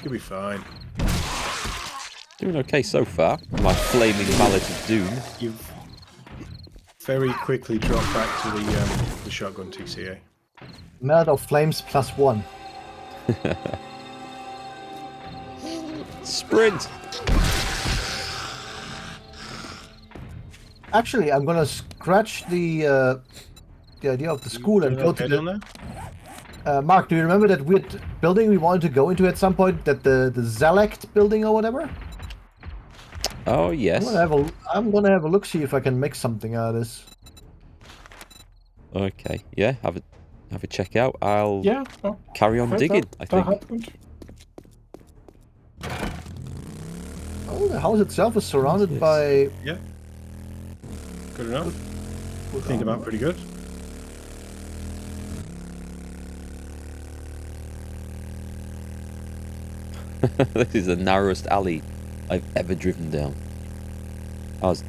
You'll be fine. Doing okay so far. My flaming mallet of doom. You've very quickly dropped back to the shotgun TCA. Mallet of Flames +1. Sprint! Actually, I'm gonna scratch the idea of the school and go to the... Mark, do you remember that weird building we wanted to go into at some point? That the Zalect building or whatever? Oh, yes. I'm gonna have a look, see if I can make something out of this. Okay, yeah, have a check out. I'll carry on digging, I think. Happened. Oh, the house itself is surrounded by... Yeah. Good enough. Think about pretty good. This is the narrowest alley I've ever driven down. I was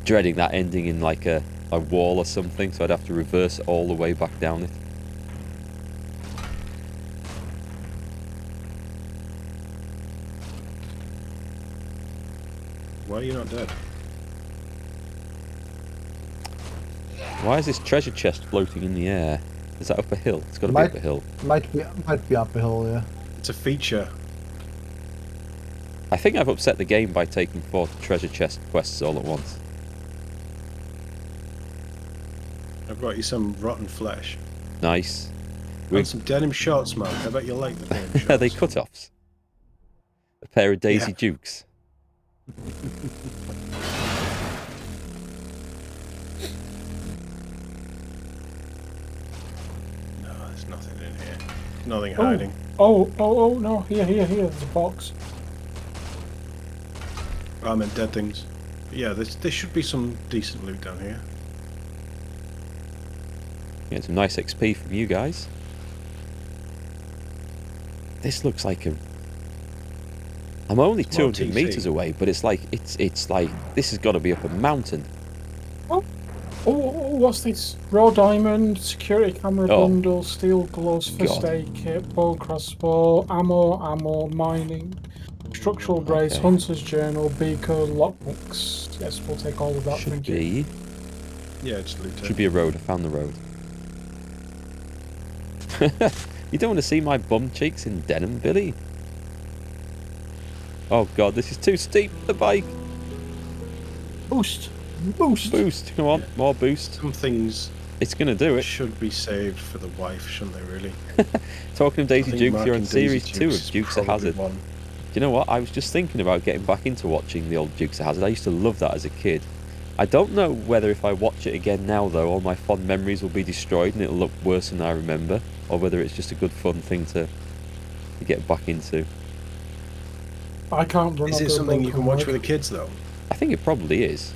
dreading that ending in like a wall or something, so I'd have to reverse all the way back down it. Why are you not dead? Why is this treasure chest floating in the air? Is that up a hill? It's got to be up a hill. Might be up a hill, yeah. It's a feature. I think I've upset the game by taking 4 treasure chest quests all at once. I've brought you some rotten flesh. Nice. And some denim shorts, man. I bet you'll like the denim shorts. Are they cut-offs? A pair of Daisy Dukes. No, there's nothing in here. Nothing hiding. Oh, no. Here. There's a box. I meant dead things. But yeah, there should be some decent loot down here. Getting some nice XP from you guys. This looks like a... I'm only 200 meters away, but it's like this has got to be up a mountain. Oh, what's this? Raw diamond, security camera bundle, steel gloves, first aid kit, bow crossbow, ammo, mining, structural brace, hunter's journal, beaker, lockbooks. Yes, we'll take all of that. Should be. Yeah, just loot it. Should be a road. I found the road. You don't want to see my bum cheeks in denim, Billy? Oh god, this is too steep, the bike! Boost! Come on, more boost. Some things... It's gonna do it. Should be saved for the wife, shouldn't they, really? Talking of Daisy Dukes, you're on Series 2 of Dukes Dukes of Hazzard. Do you know what? I was just thinking about getting back into watching the old Dukes of Hazzard. I used to love that as a kid. I don't know whether if I watch it again now, though, all my fond memories will be destroyed and it'll look worse than I remember, or whether it's just a good fun thing to get back into. I can't remember. Is it something you can watch with the kids, though? I think it probably is.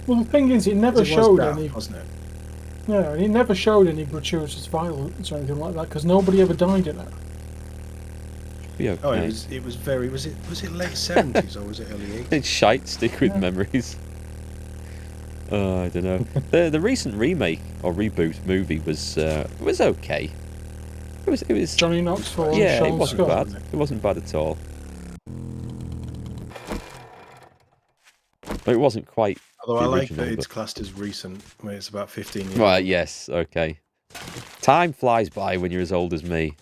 Well, the thing is, it never showed any... wasn't it? Yeah, and it never showed any gratuitous violence or anything like that, because nobody ever died in it. Be okay. Oh, it was very... Was it late 70s or was it early 80s? It's shite, stick with memories. Oh, I don't know. The recent remake or reboot movie was okay. It was Johnny Knoxville. Yeah, and it Sean wasn't Scott. bad. It wasn't bad at all. But it wasn't quite. Although I like that it's classed as recent when it's about 15 years. Right, yes, okay. Time flies by when you're as old as me.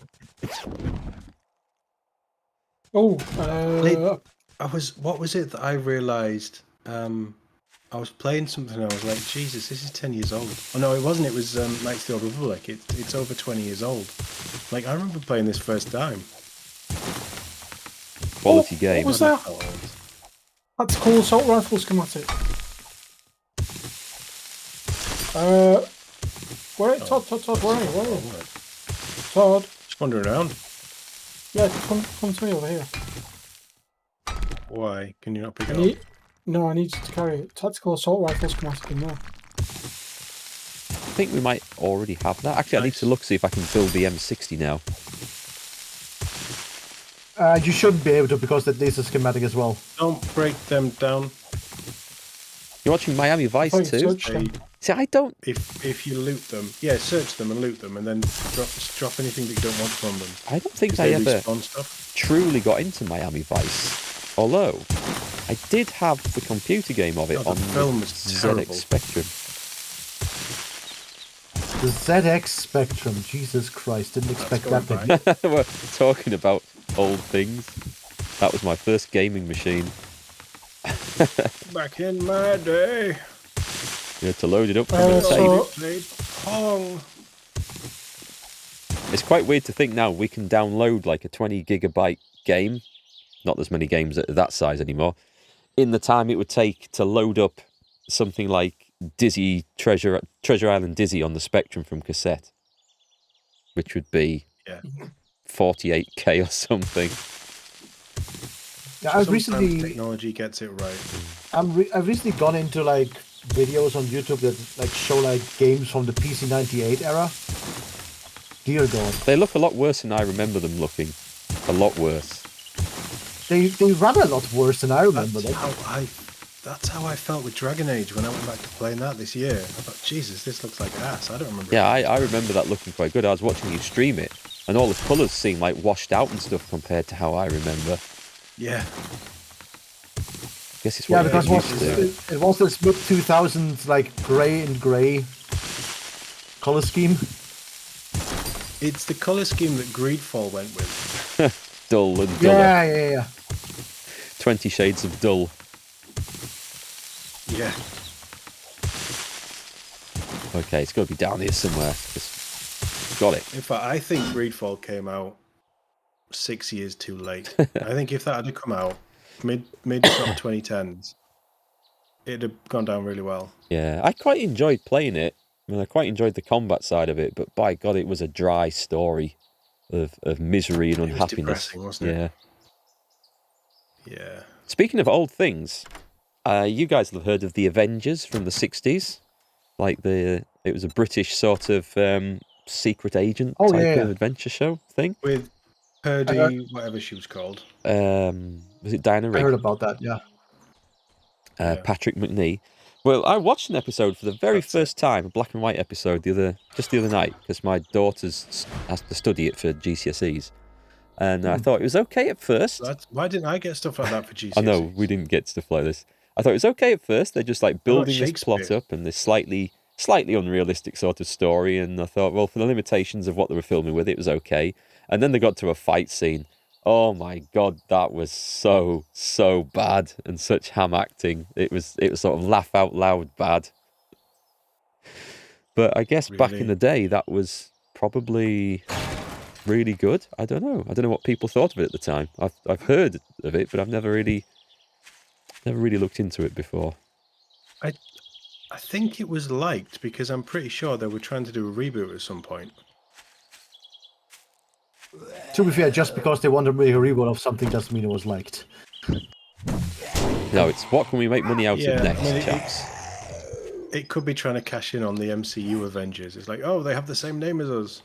Oh, what was it that I realised? I was playing something and I was like, Jesus, this is 10 years old. Oh no, it wasn't. It was Knights of the Old Republic. It's over 20 years old. Like, I remember playing this first time. Quality game. What was that? That's cool assault rifle schematic. Where? Todd, where are you? Todd. Just wandering around. Yeah, come to me over here. Why? Can you not pick it up? No, I need you to carry it. Tactical assault rifle schematic in there. I think we might already have that. Actually, I need to look, see if I can build the M60 now. You shouldn't be able to, because that needs a schematic as well. Don't break them down. You're watching Miami Vice too? See, I don't. If you loot them, search them and loot them, and then drop anything that you don't want from them. I don't think 'Cause I they ever respawn stuff. truly got into Miami Vice. Although, I did have the computer game of it Oh, the on film was ZX terrible. Spectrum. The ZX Spectrum. Jesus Christ, didn't expect that going thing. We're talking about old things. That was my first gaming machine. Back in my day, You had to load it up from Oh, a tape. so- played Pong. It's quite weird to think now we can download like a 20 gigabyte game. Not there's many games at that size anymore. In the time it would take to load up something like Dizzy Treasure Island Dizzy on the Spectrum from cassette, which would be 48K or something. Yeah, I've Sometimes recently technology gets it right. I've recently gone into like videos on YouTube that like show like games from the PC 98 era. Dear God, They look a lot worse than I remember them looking. A lot worse. they run a lot worse than I remember them. That's how I felt with Dragon Age when I went back to playing that this year. I thought, Jesus, this looks like ass. I don't remember. Yeah, I remember that looking quite good. I was watching you stream it, and all the colours seem like washed out and stuff compared to how I remember. Yeah. Guess it's Yeah, what because you're used to. it was this mid 2000s like grey and grey color scheme. It's the colour scheme that Greedfall went with. Dull and duller. Yeah. 20 shades of dull. Yeah. Okay, it's got to be down here somewhere. Just got it. In fact, I think Greedfall came out 6 years too late. I think if that had come out mid sort of 2010s, it'd have gone down really well. Yeah, I quite enjoyed playing it. I mean, I quite enjoyed the combat side of it, but by God, it was a dry story of misery and It was unhappiness. depressing, wasn't it? Yeah. Yeah. Speaking of old things, you guys have heard of the Avengers from the 60s? Like it was a British sort of secret agent type of adventure show thing. With Purdy, whatever she was called. Was it Diana I Rigg? heard about that. Yeah. Patrick McNee. Well, I watched an episode for the very first time, a black and white episode, just the other night, because my daughter's has to study it for GCSEs, and I thought it was okay at first. Why didn't I get stuff like that for GCSEs? I know we didn't get stuff like this. I thought it was okay at first. They're just like building this plot up and this slightly unrealistic sort of story, and I thought, well, for the limitations of what they were filming with, it was okay. And then they got to a fight scene. Oh my God, that was so bad and such ham acting. It was sort of laugh out loud bad. But I guess back in the day, that was probably really good. I don't know what people thought of it at the time. I've heard of it, but I've never really looked into it before. I think it was liked because I'm pretty sure they were trying to do a reboot at some point. To be fair, just because they want to make a reboot of something doesn't mean it was liked. No, it's what can we make money out of next, I mean, chaps? it could be trying to cash in on the MCU Avengers. It's like, oh, they have the same name as us.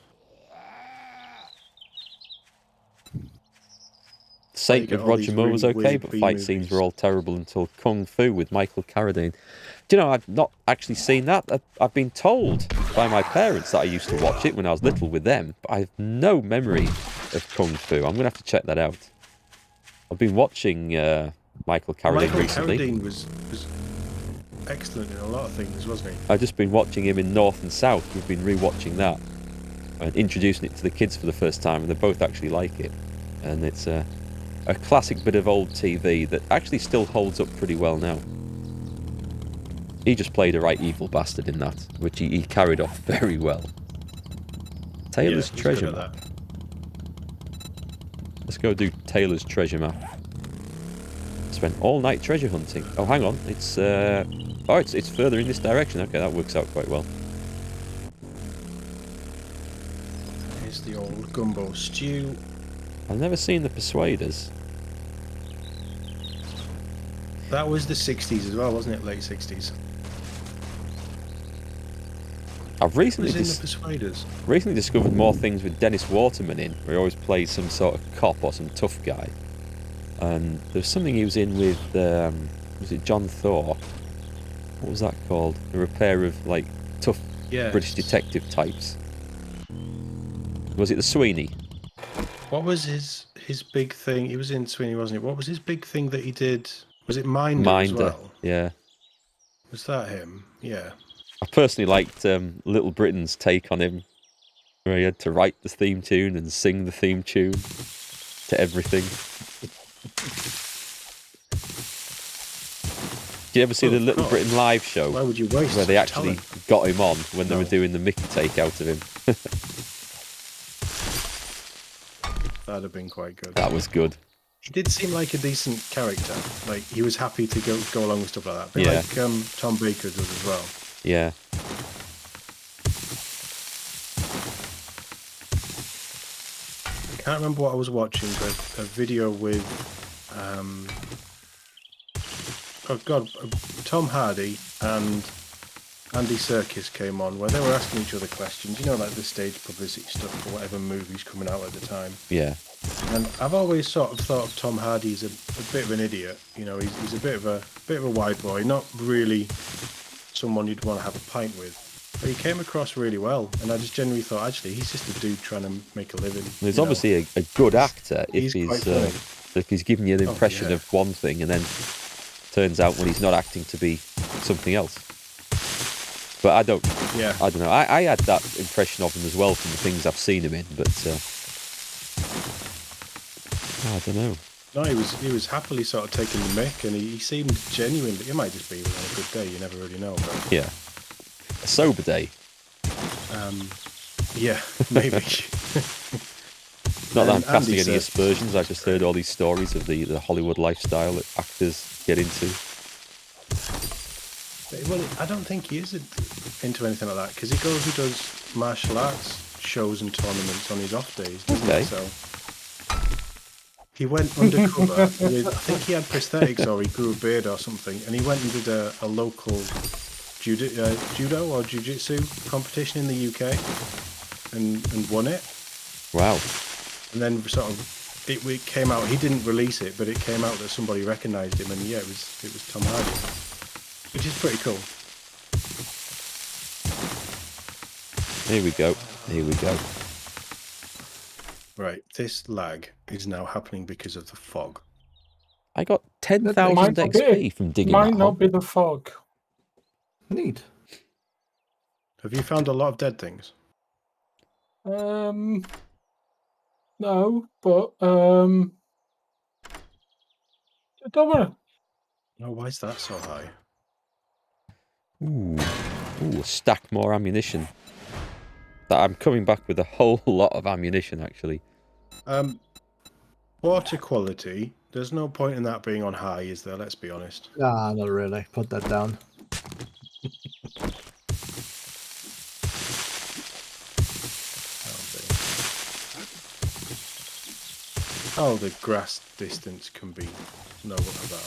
Saint with all Roger these Moore was really okay, weird but B fight scenes movies. were all terrible until Kung Fu with Michael Carradine. Do you know, I've not actually seen that. I've been told by my parents that I used to watch it when I was little with them, but I have no memory of Kung Fu. I'm going to have to check that out. I've been watching Michael Carradine recently. Carradine was excellent in a lot of things, wasn't he? I've just been watching him in North and South. We've been rewatching that and introducing it to the kids for the first time, and they both actually like it. And it's a classic bit of old TV that actually still holds up pretty well now. He just played a right evil bastard in that, which he carried off very well. Taylor's he's treasure good at map. that. Let's go do Taylor's treasure map. Spent all night treasure hunting. Oh, hang on. It's further in this direction. Okay, that works out quite well. Here's the old gumbo stew. I've never seen the Persuaders. That was the 60s as well, wasn't it? Late 60s. I've recently Was in the Persuaders. recently discovered more things with Dennis Waterman in, where he always plays some sort of cop or some tough guy. And there's something he was in with, was it John Thor? what was that called? A repair of like tough Yes. British detective types. Was it the Sweeney? What was his big thing? He was in Sweeney, wasn't he? What was his big thing that he did? Was it Minder as well? Yeah. Was that him? Yeah. I personally liked Little Britain's take on him, where he had to write the theme tune and sing the theme tune to everything. Did you ever see the Little Britain live show? Why would you waste where they actually talent? got him on when they were doing the Mickey take out of him? That'd have been quite good. That was good. He did seem like a decent character. Like, he was happy to go along with stuff like that. But Yeah. like Tom Baker does as well. Yeah. I can't remember what I was watching, but a video with Tom Hardy and Andy Serkis came on where they were asking each other questions, you know, like the stage publicity stuff for whatever movie's coming out at the time. Yeah. And I've always sort of thought of Tom Hardy as a bit of an idiot. You know, he's a bit of a wide boy, not really someone you'd want to have a pint with. But he came across really well, and I just genuinely thought, actually, he's just a dude trying to make a living. He's obviously a good actor if he's giving you the impression of one thing and then turns out when he's not acting to be something else. But I don't know. I had that impression of him as well from the things I've seen him in, but I don't know. No, he was happily sort of taking the mick, and he seemed genuine. It might just be on a good day, you never really know. But yeah, a sober day. Yeah, maybe. Not that I'm casting any aspersions. I just heard all these stories of the Hollywood lifestyle that actors get into. Well, I don't think he is into anything like that, because he goes and does martial arts shows and tournaments on his off days, doesn't he? So he went undercover with, I think he had prosthetics or he grew a beard or something, and he went and did a local judo or jiu-jitsu competition in the UK and won it. Wow. And then sort of it came out, he didn't release it, but it came out that somebody recognised him, and yeah, it was Tom Hardy, which is pretty cool. Here we go. Right, this lag is now happening because of the fog. I got 10,000 XP from digging that hole. Might not be the fog. Neat. Have you found a lot of dead things? No, but don't worry. No, why is that so high? Ooh, stack more ammunition. I'm coming back with a whole lot of ammunition, actually. Water quality. There's no point in that being on high, is there? Let's be honest. Nah, not really. Put that down. Oh, the grass distance can be... No, we'll have that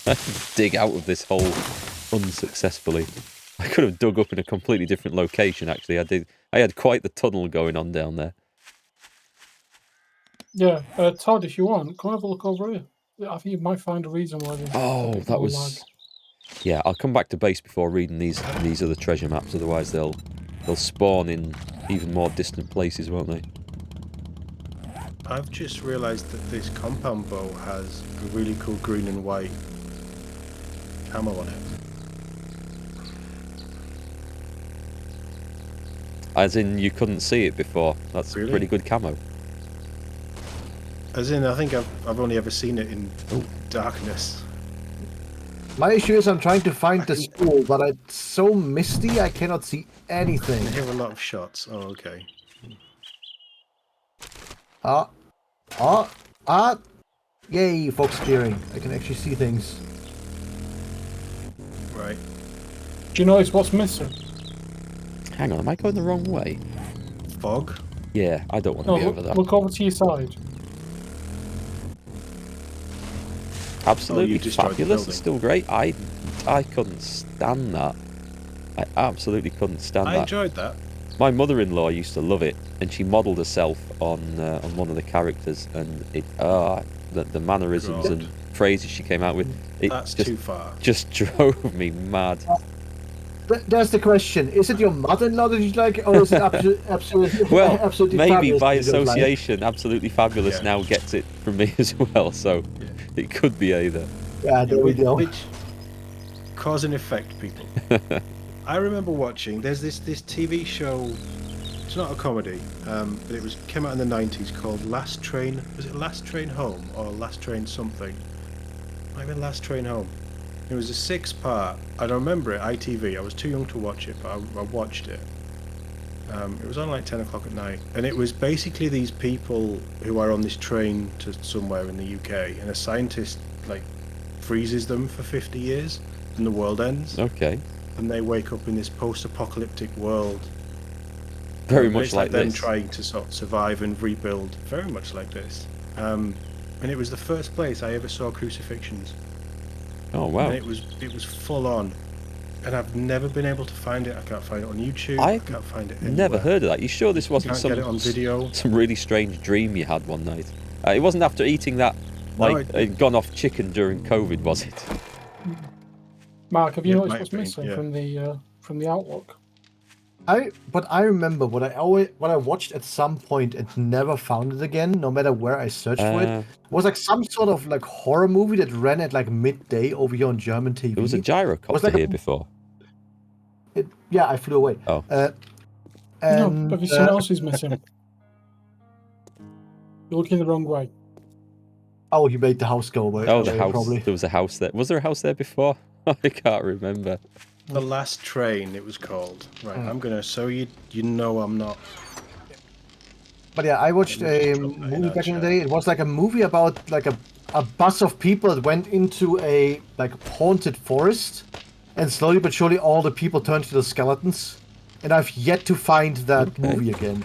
on high. Dig out of this hole unsuccessfully. I could have dug up in a completely different location, actually. I had quite the tunnel going on down there. Yeah, Todd, if you want, come have a look over here. I think you might find a reason why. That was... Lag. Yeah, I'll come back to base before reading these other treasure maps, otherwise they'll spawn in even more distant places, won't they? I've just realised that this compound bow has a really cool green and white camo on it. As in, you couldn't see it before. That's really? Pretty good camo. As in, I think I've only ever seen it in darkness. My issue is I'm trying to find the school, but it's so misty I cannot see anything. I hear a lot of shots. Oh, okay. Yay, fog steering. I can actually see things. Right. Do you notice what's missing? Hang on, am I going the wrong way? Fog? Yeah, I don't want to be over that. Look over to your side. Absolutely fabulous. It's still great. I couldn't stand that. I absolutely couldn't stand that. I enjoyed that. My mother-in-law used to love it, and she modelled herself on one of the characters, and the mannerisms God. and phrases she came out with. That's too far. Just drove me mad. There's the question: is it your mother-in-law that you like, or is it absolutely? Well, absolutely maybe fabulous by that you don't like? association, Absolutely Fabulous now gets it from me as well. So it could be either. Yeah, there we go. Which cause and effect, people. I remember watching. There's this TV show. It's not a comedy, but it came out in the 90s called Last Train. Was it Last Train Home or Last Train something? Might have been Last Train Home. It was a 6-part. I don't remember it. ITV. I was too young to watch it, but I watched it. It was on like 10 o'clock at night, and it was basically these people who are on this train to somewhere in the UK, and a scientist like freezes them for 50 years, and the world ends. Okay. And they wake up in this post-apocalyptic world. Very much it's like them this. trying to sort of survive and rebuild. Very much like this. And it was the first place I ever saw crucifixions. Oh wow. And it was full on. And I've never been able to find it. I can't find it on YouTube. I can't find it anywhere. Never heard of that. You sure this wasn't Can't get it on video. some really strange dream you had one night? It wasn't after eating that, gone off chicken during COVID, was it? Mark, have you Yeah, noticed what's might have been, missing from the Outlook? I remember what I watched at some point and never found it again, no matter where I searched for it. Was like some sort of like horror movie that ran at like midday over here on German TV. There was a gyrocopter here before. Yeah, I flew away. Oh. No, have you seen what else is missing? You're looking the wrong way. Oh, he made the house go away. Oh, the house. Probably. There was a house there. Was there a house there before? I can't remember. The Last Train, it was called. Right, I'm gonna. So you know I'm not. But yeah, I watched a movie back in the day. It was like a movie about like a bus of people that went into a like haunted forest, and slowly but surely all the people turned to the skeletons. And I've yet to find that movie again.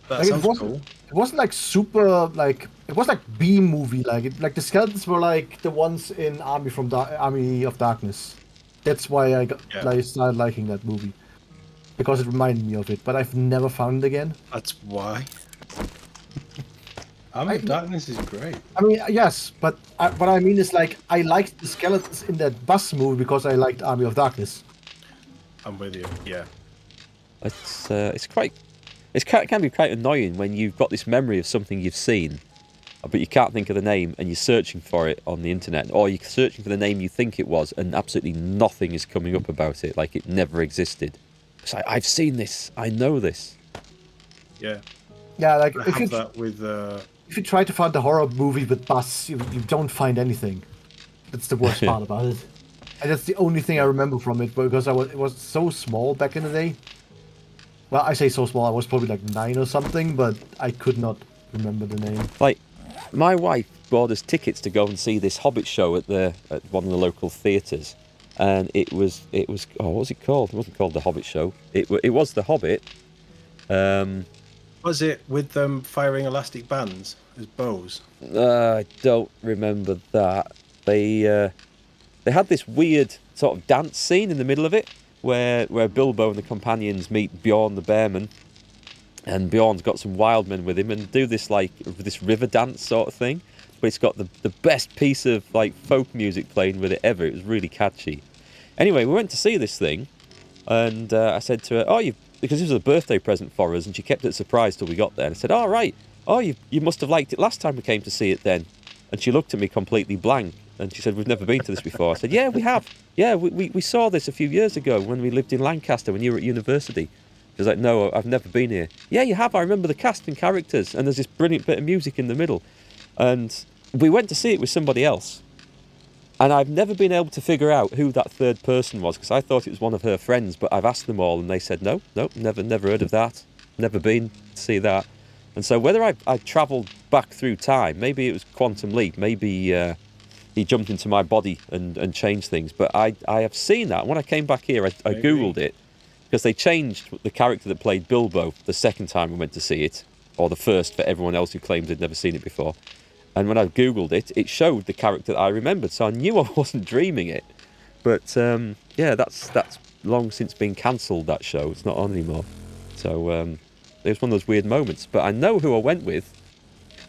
That like, sounds cool. It wasn't like super like it was like B movie like the skeletons were like the ones in Army of Darkness. That's why I started liking that movie, because it reminded me of it. But I've never found it again. That's why. Army of Darkness is great. I mean, yes, but what I mean is like I liked the skeletons in that bus movie because I liked Army of Darkness. I'm with you. Yeah. It can be quite annoying when you've got this memory of something you've seen, but you can't think of the name, and you're searching for it on the internet, or you're searching for the name you think it was, and absolutely nothing is coming up about it, like it never existed. It's like, I've seen this, I know this. Yeah. Yeah, like I have that with. If you try to find a horror movie with bus, you don't find anything. That's the worst part about it. And that's the only thing I remember from it, because it was so small back in the day. Well, I say so small, I was probably like 9 or something, but I could not remember the name. Like, my wife bought us tickets to go and see this Hobbit show at one of the local theatres, and it was what was it called? It wasn't called the Hobbit show. It was the Hobbit. Was it with them firing elastic bands as bows? I don't remember that. They had this weird sort of dance scene in the middle of it, where Bilbo and the companions meet Bjorn the Bearman, and Bjorn's got some wild men with him, and do this river dance sort of thing. But it's got the best piece of like folk music playing with it ever. It was really catchy. Anyway, we went to see this thing, and I said to her, because this was a birthday present for us, and she kept it a surprise till we got there. And I said, "Oh, right. Oh, you must have liked it last time we came to see it then." And she looked at me completely blank, and she said, "We've never been to this before." I said, "Yeah, we have. Yeah, we saw this a few years ago when we lived in Lancaster when you were at university." She was like, "No, I've never been here." "Yeah, you have. I remember the cast and characters, and there's this brilliant bit of music in the middle." And we went to see it with somebody else, and I've never been able to figure out who that third person was, because I thought it was one of her friends, but I've asked them all, and they said, no, never heard of that, never been to see that. And so whether I travelled back through time, maybe it was Quantum Leap, maybe he jumped into my body and changed things, but I have seen that. When I came back here, I Googled it, because they changed the character that played Bilbo the second time we went to see it, or the first for everyone else who claims they'd never seen it before. And when I Googled it, it showed the character that I remembered, so I knew I wasn't dreaming it. But yeah, that's long since been cancelled, that show. It's not on anymore. So it was one of those weird moments. But I know who I went with,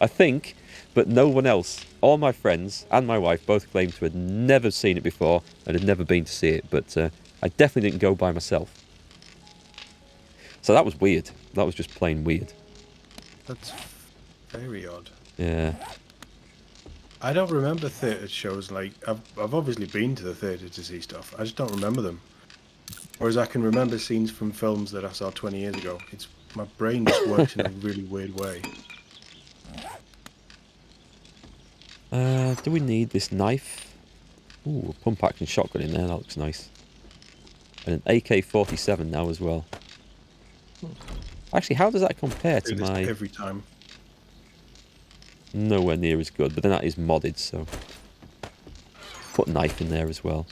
I think, but no one else. All my friends and my wife both claimed to had never seen it before and had never been to see it. But I definitely didn't go by myself. So that was weird. That was just plain weird. That's very odd. Yeah. I don't remember theatre shows. Like I've obviously been to the theatre to see stuff. I just don't remember them. Whereas I can remember scenes from films that I saw 20 years ago. It's my brain just works in a really weird way. Do we need this knife? Ooh, a pump action shotgun in there. That looks nice. And an AK-47 now as well. Actually, how does that compare to my... Every time. Nowhere near as good, but then that is modded, so... Put a knife in there as well.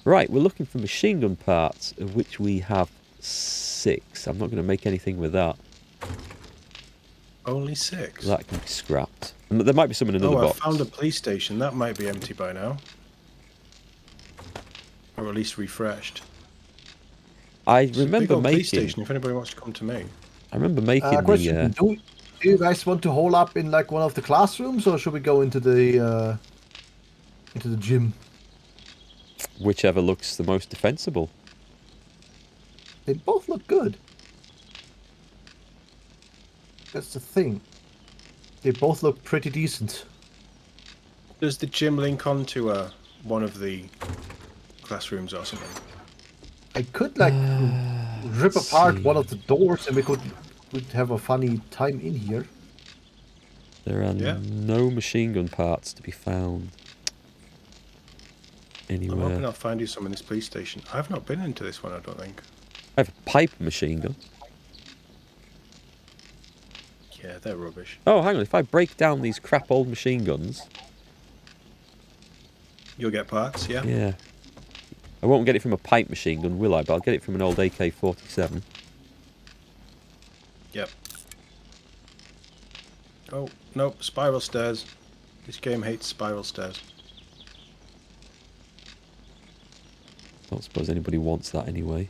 Right, we're looking for machine gun parts, of which we have 6. I'm not going to make anything with that. Only 6? That can be scrapped. And there might be some in another box. I found a police station. That might be empty by now. Or at least refreshed. I remember making... police station, if anybody wants to come to me. I remember making question, do you guys want to hole up in like one of the classrooms, or should we go into the gym? Whichever looks the most defensible. They both look good. That's the thing. They both look pretty decent. Does the gym link onto one of the classrooms or something? I could like rip apart one of the doors and we could have a funny time in here. There are no machine gun parts to be found anywhere. I'm hoping I'll find you some in this police station. I've not been into this one, I don't think. I have a pipe machine gun. Yeah, they're rubbish. Oh, hang on. If I break down these crap old machine guns... You'll get parts, yeah? Yeah. I won't get it from a pipe machine gun, will I? But I'll get it from an old AK-47. Yep. Oh, nope, spiral stairs. This game hates spiral stairs. Don't suppose anybody wants that anyway.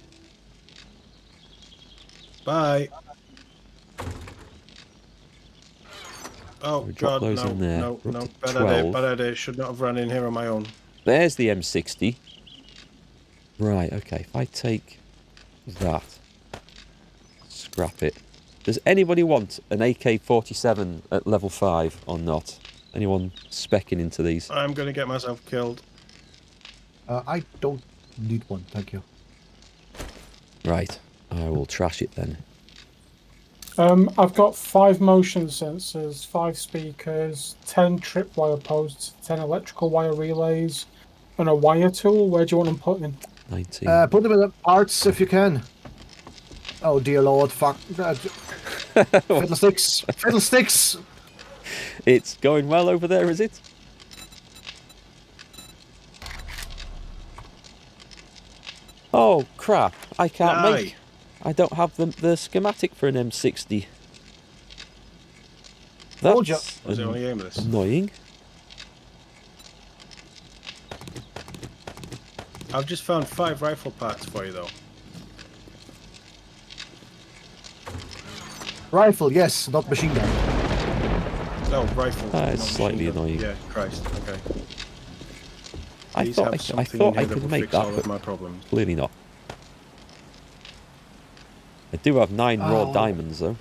Bye! Oh, We drop God, those no, in there. no, We're no, up to bad 12. idea, bad idea. Should not have run in here on my own. There's the M60. Right, okay. If I take that, scrap it. Does anybody want an AK-47 at level 5 or not? Anyone specking into these? I'm going to get myself killed. I don't need one, thank you. Right, I will trash it then. I've got 5 motion sensors, 5 speakers, 10 tripwire posts, 10 electrical wire relays, and a wire tool. Where do you want them put in? 19. Put them in the parts if you can. Oh dear lord, fuck. Fiddlesticks! Fiddlesticks! It's going well over there, is it? Oh crap! I can't make. I don't have the schematic for an M60. Told ya. Was it only aimless? Annoying. I've just found 5 rifle parts for you, though. Rifle, yes, not machine gun. No, rifle. It's not slightly machine gun. annoying. Yeah, Christ, okay. I Please thought have I something thought in I here that could will make fix all that, of but my problems. clearly not. I do have 9 raw diamonds though.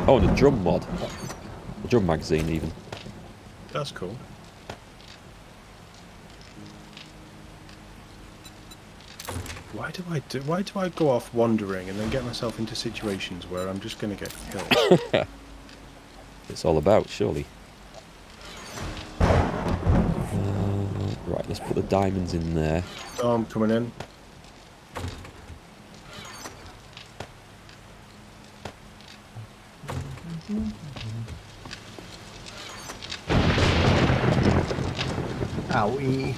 Oh, and a drum mod. A drum magazine even. That's cool. Why do I go off wandering and then get myself into situations where I'm just going to get killed? It's all about, surely. Right, let's put the diamonds in there. Oh, I'm coming in. Owie.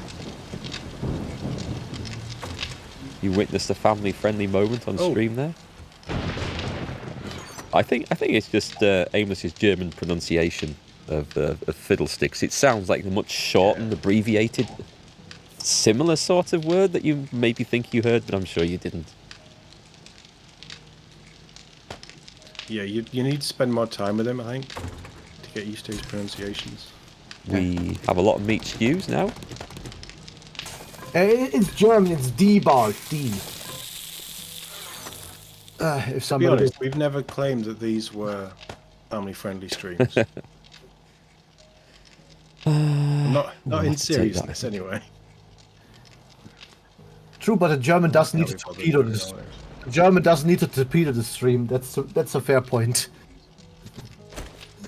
You witnessed a family-friendly moment on stream there. I think it's just Aimless's German pronunciation of fiddlesticks. It sounds like the much shortened, abbreviated similar sort of word that you maybe think you heard, but I'm sure you didn't. Yeah, you need to spend more time with him, I think, to get used to his pronunciations. We have a lot of meat stews now. It's German. It's D-bar. D. If To be somebody. honest, we've never claimed that these were family-friendly streams. Not in seriousness, anyway. True, but a German doesn't need to torpedo this. A German doesn't need to torpedo the stream. That's a fair point.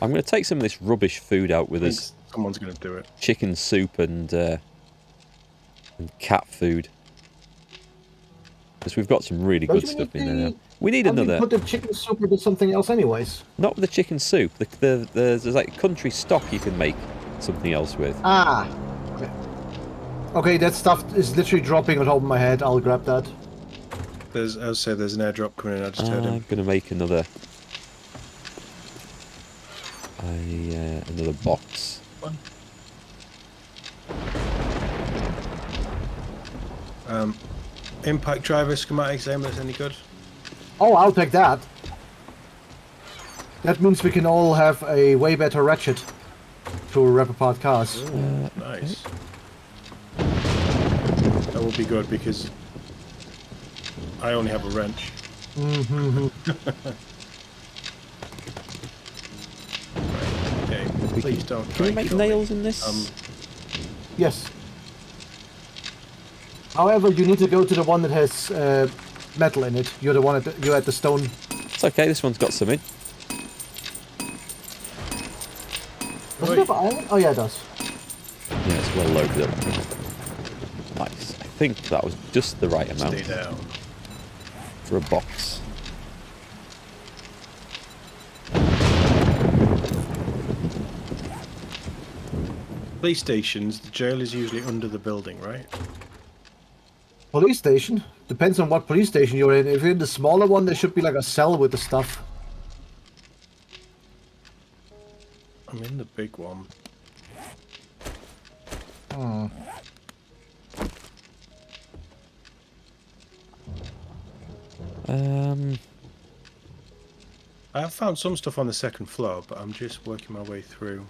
I'm going to take some of this rubbish food out with us. Someone's going to do it. Chicken soup and cat food. Because we've got some really good stuff in there now. We need another. Put the chicken soup into something else, anyways. Not with the chicken soup. There's like country stock you can make something else with. Ah. Okay, that stuff is literally dropping on top of my head. I'll grab that. There's an airdrop coming in. I just heard him. I'm gonna make another box. Impact driver schematics, aimless, any good? Oh, I'll take that. That means we can all have a way better ratchet to rip apart cars. Ooh, nice. That will be good because I only have a wrench. Right, okay. Please don't. Can we make nails in this? Yes. However, you need to go to the one that has metal in it. You're the one you're at the stone. It's okay. This one's got some in. Does it have iron? Oh yeah, it does. Yeah, it's well loaded up. Nice. I think that was just the right amount. Stay down. For a box. Police stations, the jail is usually under the building, right? Police station? Depends on what police station you're in. If you're in the smaller one, there should be like a cell with the stuff. I'm in the big one. I have found some stuff on the second floor, but I'm just working my way through.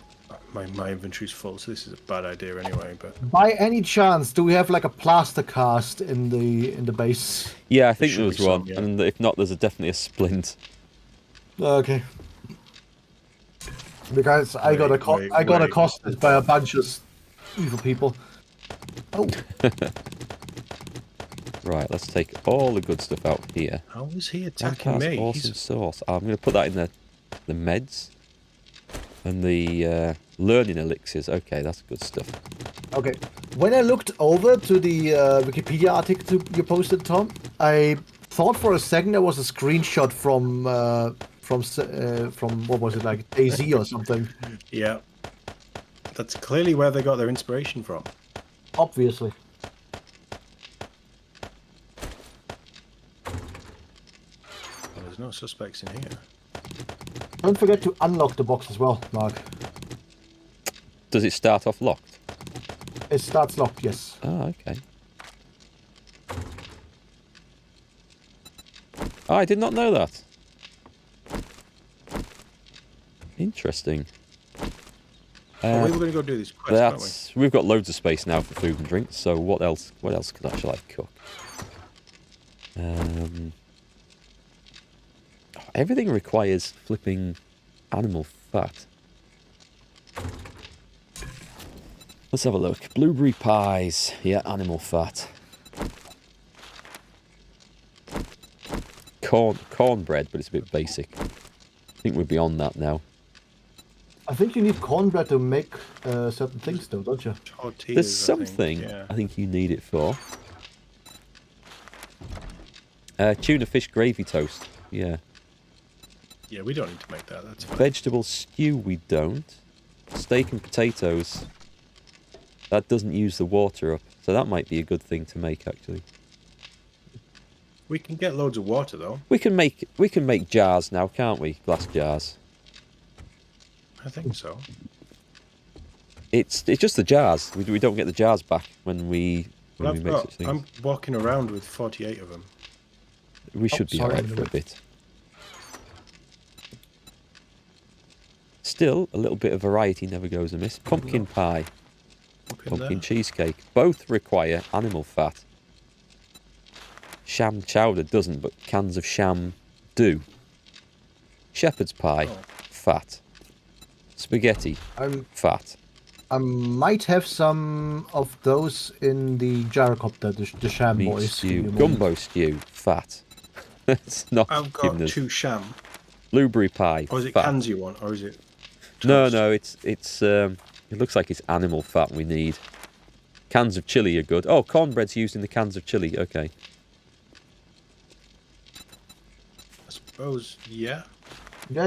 My inventory's full, so this is a bad idea anyway. But by any chance, do we have like a plaster cast in the base? Yeah, I think there was some, one, yeah. and if not, there's definitely a splint. Okay. Because I got accosted by a bunch of evil people. Oh. Right, let's take all the good stuff out here. How is he attacking That's me? awesome sauce. I'm going to put that in the meds and the learning elixirs. Okay, that's good stuff. Okay. When I looked over to the Wikipedia article you posted, Tom, I thought for a second there was a screenshot from what was it, like DayZ or something. Yeah. That's clearly where they got their inspiration from. Obviously. Well, there's no suspects in here. Don't forget to unlock the box as well, Mark. Does it start off locked? It starts locked, yes. Oh, okay. Oh, I did not know that. Interesting. Well, we were going to go do this quest, weren't We've got loads of space now for food and drinks, so what else shall I cook? Everything requires flipping animal fat. Let's have a look. Blueberry pies. Yeah, animal fat. Cornbread, but it's a bit basic. I think we're beyond that now. I think you need cornbread to make certain things, though, don't you? Tortillas, There's something I think you need it for. Tuna fish gravy toast. Yeah. Yeah, we don't need to make that. That's fine. Vegetable stew, we don't. Steak and potatoes. That doesn't use the water up, so that might be a good thing to make, actually. We can get loads of water, though. We can make jars now, can't we? Glass jars. I think so. It's just the jars. We don't get the jars back when we Well, when we make such things. I'm walking around with 48 of them. We should be sorry, alright for a bit. Still, a little bit of variety never goes amiss. Pumpkin pie, pumpkin cheesecake. Both require animal fat. Sham chowder doesn't, but cans of sham do. Shepherd's pie, fat. Spaghetti, fat. I might have some of those in the gyrocopter, the sham Meat boys. stew, gumbo stew, fat. It's not. I've got 2 sham. Blueberry pie, Or is it fat. cans you want, or is it? No, Toast? no, it's it looks like it's animal fat we need. Cans of chili are good. Oh, cornbread's used in the cans of chili. Okay. I suppose, yeah.